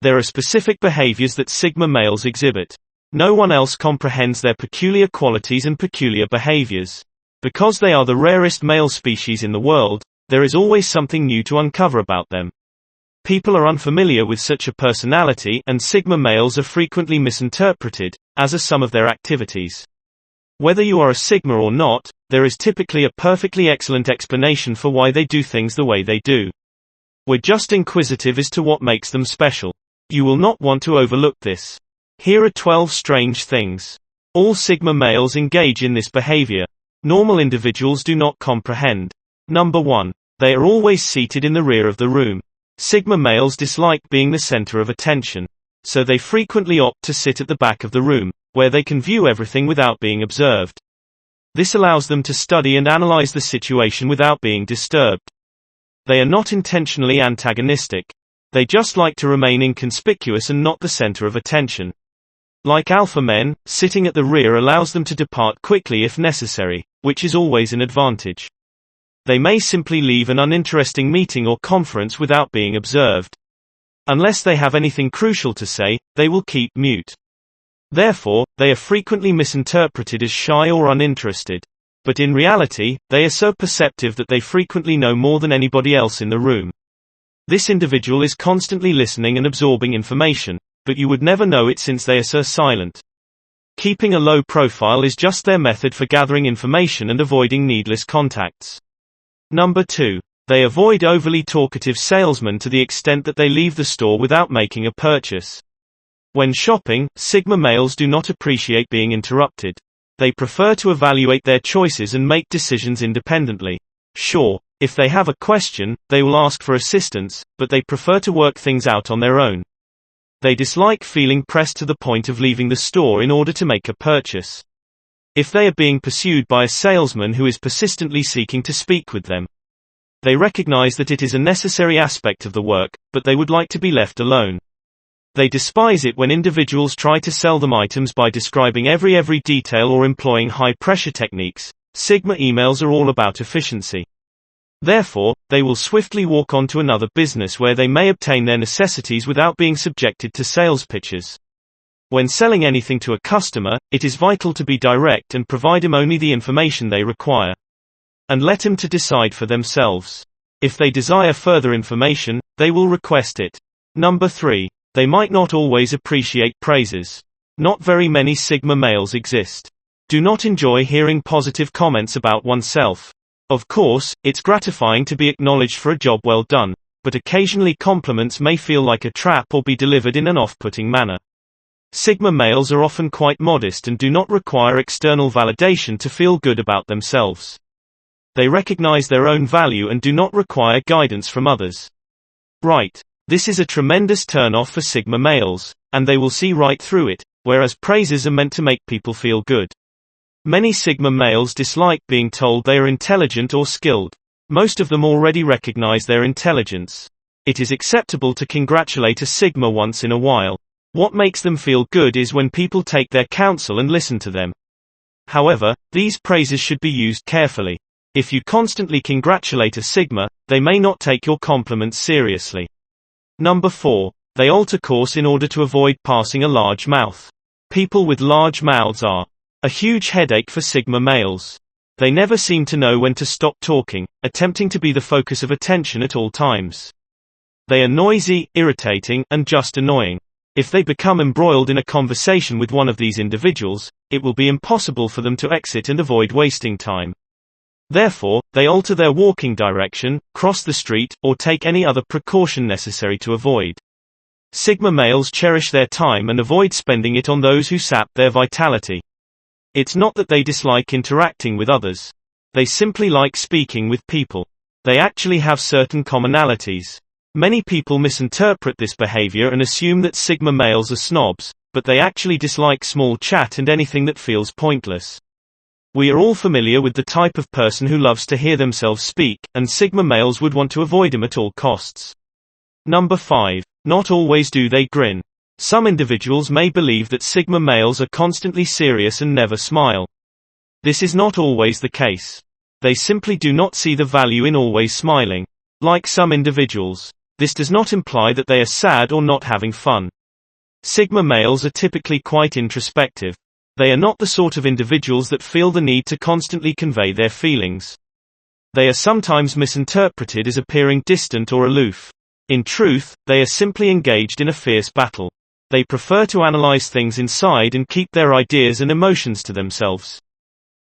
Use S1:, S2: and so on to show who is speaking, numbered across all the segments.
S1: There are specific behaviors that Sigma males exhibit. No one else comprehends their peculiar qualities and peculiar behaviors. Because they are the rarest male species in the world, there is always something new to uncover about them. People are unfamiliar with such a personality, and Sigma males are frequently misinterpreted, as are some of their activities. Whether you are a Sigma or not, there is typically a perfectly excellent explanation for why they do things the way they do. We're just inquisitive as to what makes them special. You will not want to overlook this. Here are 12 strange things. All Sigma males engage in this behavior. Normal individuals do not comprehend. Number 1. They are always seated in the rear of the room. Sigma males dislike being the center of attention. So they frequently opt to sit at the back of the room, where they can view everything without being observed. This allows them to study and analyze the situation without being disturbed. They are not intentionally antagonistic. They just like to remain inconspicuous and not the center of attention. Like alpha men, sitting at the rear allows them to depart quickly if necessary, which is always an advantage. They may simply leave an uninteresting meeting or conference without being observed. Unless they have anything crucial to say, they will keep mute. Therefore, they are frequently misinterpreted as shy or uninterested. But in reality, they are so perceptive that they frequently know more than anybody else in the room. This individual is constantly listening and absorbing information, but you would never know it since they are so silent. Keeping a low profile is just their method for gathering information and avoiding needless contacts. Number 2. They avoid overly talkative salesmen to the extent that they leave the store without making a purchase. When shopping, Sigma males do not appreciate being interrupted. They prefer to evaluate their choices and make decisions independently. Sure, if they have a question, they will ask for assistance, but they prefer to work things out on their own. They dislike feeling pressed to the point of leaving the store in order to make a purchase. If they are being pursued by a salesman who is persistently seeking to speak with them, they recognize that it is a necessary aspect of the work, but they would like to be left alone. They despise it when individuals try to sell them items by describing every detail or employing high-pressure techniques. Sigma emails are all about efficiency. Therefore, they will swiftly walk on to another business where they may obtain their necessities without being subjected to sales pitches. When selling anything to a customer, it is vital to be direct and provide him only the information they require. And let him to decide for themselves. If they desire further information, they will request it. Number 3. They might not always appreciate praises. Not very many Sigma males exist. Do not enjoy hearing positive comments about oneself. Of course, it's gratifying to be acknowledged for a job well done, but occasionally compliments may feel like a trap or be delivered in an off-putting manner. Sigma males are often quite modest and do not require external validation to feel good about themselves. They recognize their own value and do not require guidance from others. Right. This is a tremendous turn-off for Sigma males, and they will see right through it, whereas praises are meant to make people feel good. Many Sigma males dislike being told they are intelligent or skilled. Most of them already recognize their intelligence. It is acceptable to congratulate a Sigma once in a while. What makes them feel good is when people take their counsel and listen to them. However, these praises should be used carefully. If you constantly congratulate a Sigma, they may not take your compliments seriously. Number 4. They alter course in order to avoid passing a large mouth. People with large mouths are a huge headache for Sigma males. They never seem to know when to stop talking, attempting to be the focus of attention at all times. They are noisy, irritating, and just annoying. If they become embroiled in a conversation with one of these individuals, it will be impossible for them to exit and avoid wasting time. Therefore, they alter their walking direction, cross the street, or take any other precaution necessary to avoid. Sigma males cherish their time and avoid spending it on those who sap their vitality. It's not that they dislike interacting with others. They simply like speaking with people. They actually have certain commonalities. Many people misinterpret this behavior and assume that Sigma males are snobs, but they actually dislike small chat and anything that feels pointless. We are all familiar with the type of person who loves to hear themselves speak, and Sigma males would want to avoid him at all costs. Number 5. Not always do they grin. Some individuals may believe that Sigma males are constantly serious and never smile. This is not always the case. They simply do not see the value in always smiling. Like some individuals, This does not imply that they are sad or not having fun. Sigma males are typically quite introspective. They are not the sort of individuals that feel the need to constantly convey their feelings. They are sometimes misinterpreted as appearing distant or aloof. In truth, they are simply engaged in a fierce battle. They prefer to analyze things inside and keep their ideas and emotions to themselves.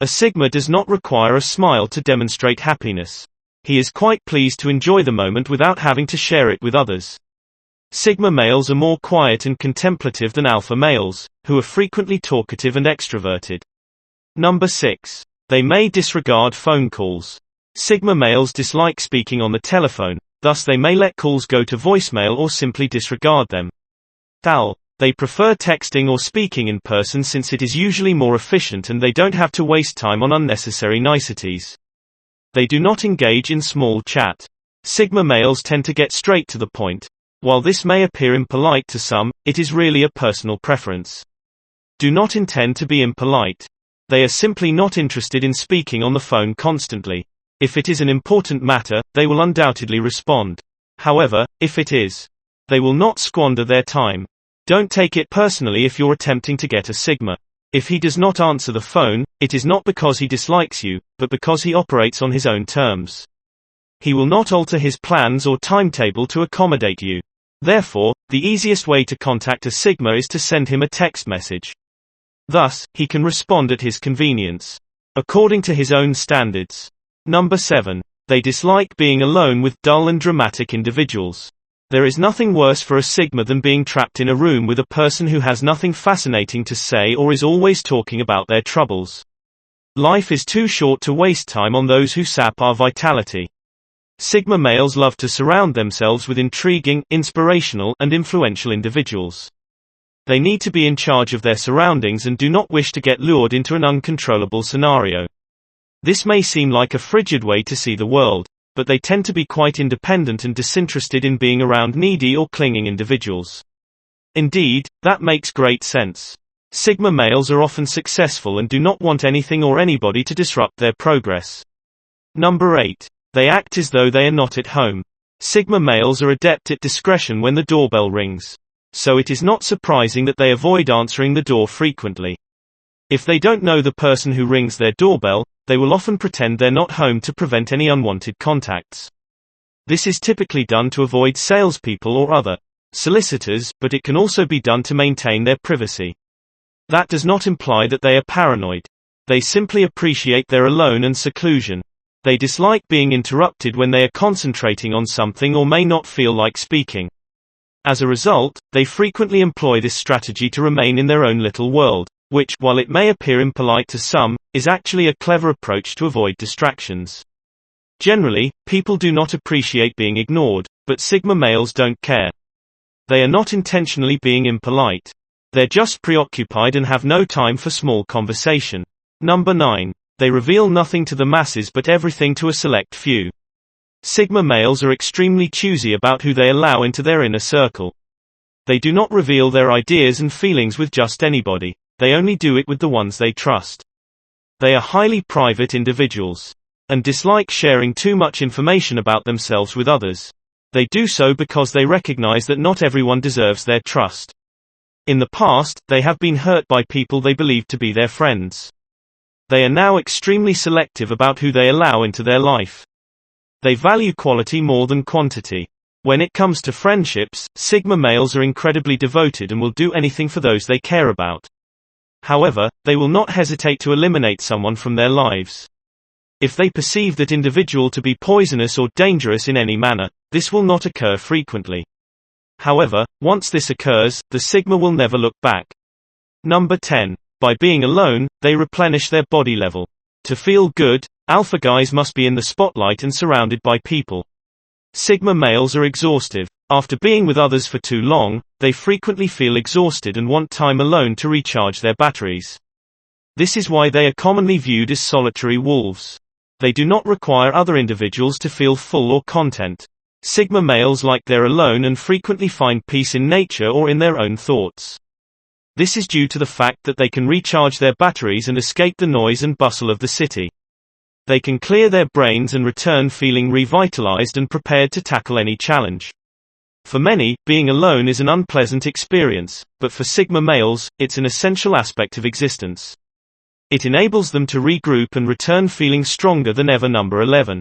S1: A Sigma does not require a smile to demonstrate happiness. He is quite pleased to enjoy the moment without having to share it with others. Sigma males are more quiet and contemplative than alpha males, who are frequently talkative and extroverted. Number 6. They may disregard phone calls. Sigma males dislike speaking on the telephone, thus they may let calls go to voicemail or simply disregard them. They prefer texting or speaking in person since it is usually more efficient and they don't have to waste time on unnecessary niceties. They do not engage in small chat. Sigma males tend to get straight to the point. While this may appear impolite to some, it is really a personal preference. Do not intend to be impolite. They are simply not interested in speaking on the phone constantly. If it is an important matter, they will undoubtedly respond. However, if it is, they will not squander their time. Don't take it personally if you're attempting to get a Sigma. If he does not answer the phone, it is not because he dislikes you, but because he operates on his own terms. He will not alter his plans or timetable to accommodate you. Therefore, the easiest way to contact a Sigma is to send him a text message. Thus, he can respond at his convenience, according to his own standards. Number 7. They dislike being alone with dull and dramatic individuals. There is nothing worse for a Sigma than being trapped in a room with a person who has nothing fascinating to say or is always talking about their troubles. Life is too short to waste time on those who sap our vitality. Sigma males love to surround themselves with intriguing, inspirational, and influential individuals. They need to be in charge of their surroundings and do not wish to get lured into an uncontrollable scenario. This may seem like a frigid way to see the world, but they tend to be quite independent and disinterested in being around needy or clinging individuals. Indeed, that makes great sense. Sigma males are often successful and do not want anything or anybody to disrupt their progress. Number 8. They act as though they are not at home. Sigma males are adept at discretion when the doorbell rings. So it is not surprising that they avoid answering the door frequently. If they don't know the person who rings their doorbell, they will often pretend they're not home to prevent any unwanted contacts. This is typically done to avoid salespeople or other solicitors, but it can also be done to maintain their privacy. That does not imply that they are paranoid. They simply appreciate their alone and seclusion. They dislike being interrupted when they are concentrating on something or may not feel like speaking. As a result, they frequently employ this strategy to remain in their own little world, which, while it may appear impolite to some, is actually a clever approach to avoid distractions. Generally, people do not appreciate being ignored, but Sigma males don't care. They are not intentionally being impolite. They're just preoccupied and have no time for small conversation. Number 9. They reveal nothing to the masses but everything to a select few. Sigma males are extremely choosy about who they allow into their inner circle. They do not reveal their ideas and feelings with just anybody. They only do it with the ones they trust. They are highly private individuals and dislike sharing too much information about themselves with others. They do so because they recognize that not everyone deserves their trust. In the past, they have been hurt by people they believed to be their friends. They are now extremely selective about who they allow into their life. They value quality more than quantity. When it comes to friendships, Sigma males are incredibly devoted and will do anything for those they care about. However, they will not hesitate to eliminate someone from their lives. If they perceive that individual to be poisonous or dangerous in any manner, this will not occur frequently. However, once this occurs, the Sigma will never look back. Number 10. By being alone, they replenish their body level. To feel good, alpha guys must be in the spotlight and surrounded by people. Sigma males are exhaustive. After being with others for too long, they frequently feel exhausted and want time alone to recharge their batteries. This is why they are commonly viewed as solitary wolves. They do not require other individuals to feel full or content. Sigma males like their alone and frequently find peace in nature or in their own thoughts. This is due to the fact that they can recharge their batteries and escape the noise and bustle of the city. They can clear their brains and return feeling revitalized and prepared to tackle any challenge. For many, being alone is an unpleasant experience, but for Sigma males, it's an essential aspect of existence. It enables them to regroup and return feeling stronger than ever. Number 11.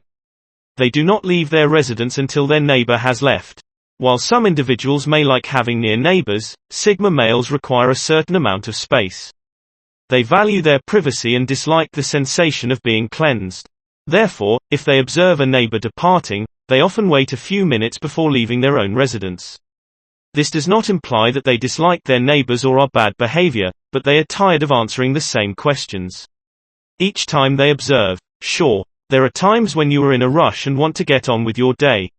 S1: They do not leave their residence until their neighbor has left. While some individuals may like having near neighbors, Sigma males require a certain amount of space. They value their privacy and dislike the sensation of being cleansed. Therefore, if they observe a neighbor departing, they often wait a few minutes before leaving their own residence. This does not imply that they dislike their neighbors or are bad behavior, but they are tired of answering the same questions each time they observe. Sure, there are times when you are in a rush and want to get on with your day.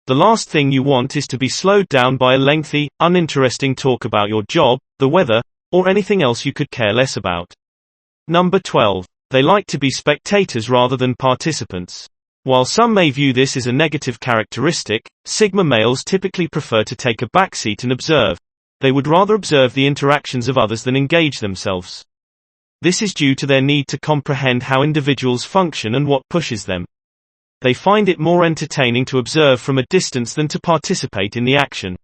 S1: The last thing you want is to be slowed down by a lengthy, uninteresting talk about your job, the weather, or anything else you could care less about. Number 12. They like to be spectators rather than participants. While some may view this as a negative characteristic, Sigma males typically prefer to take a backseat and observe. They would rather observe the interactions of others than engage themselves. This is due to their need to comprehend how individuals function and what pushes them. They find it more entertaining to observe from a distance than to participate in the action.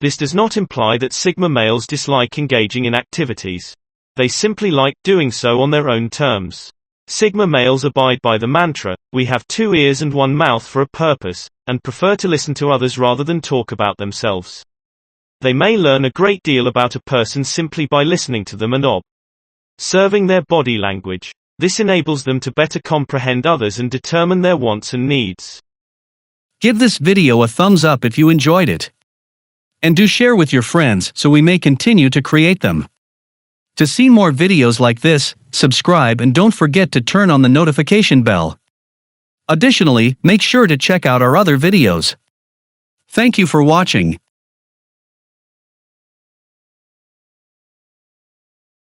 S1: This does not imply that Sigma males dislike engaging in activities. They simply like doing so on their own terms. Sigma males abide by the mantra, "We have 2 ears and 1 mouth for a purpose," and prefer to listen to others rather than talk about themselves. They may learn a great deal about a person simply by listening to them and observing their body language. This enables them to better comprehend others and determine their wants and needs.
S2: Give this video a thumbs up if you enjoyed it. And do share with your friends so we may continue to create them. To see more videos like this, subscribe and don't forget to turn on the notification bell. Additionally, make sure to check out our other videos. Thank you for watching.